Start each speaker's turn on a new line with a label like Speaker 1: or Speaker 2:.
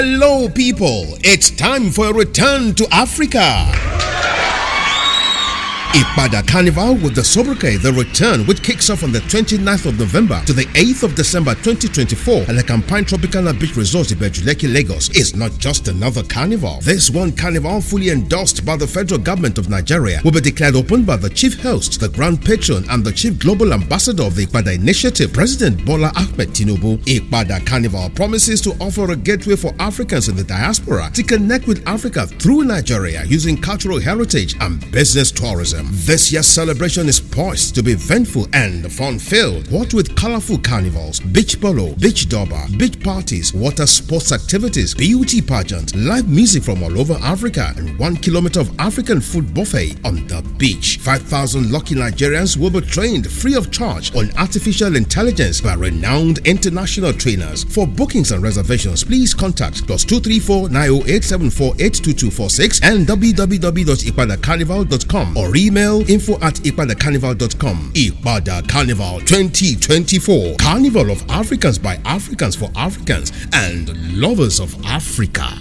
Speaker 1: Hello, people. It's time for a return to Africa. IPADA Carnival with the sobriquet The Return, which kicks off on the 29th of November to the 8th of December 2024 at the Campaign Tropicana Beach Resort in Bejuleki, Lagos, is not just another carnival. This one carnival, fully endorsed by the federal government of Nigeria, will be declared open by the chief host, the grand patron, and the chief global ambassador of the IPADA initiative, President Bola Ahmed Tinubu. IPADA Carnival promises to offer a gateway for Africans in the diaspora to connect with Africa through Nigeria using cultural heritage and business tourism. This year's celebration is poised to be eventful and fun-filled, what with colorful carnivals, beach polo, beach durbar, beach parties, water sports activities, beauty pageant, live music from all over Africa, and 1 kilometer of African food buffet on the beach. 5,000 lucky Nigerians will be trained free of charge on artificial intelligence by renowned international trainers. For bookings and reservations, please contact +234 908 74822246 and www.ipadacarnival.com or email info@ipadacarnival.com. IPADA Carnival 2024. Carnival of Africans by Africans for Africans and lovers of Africa.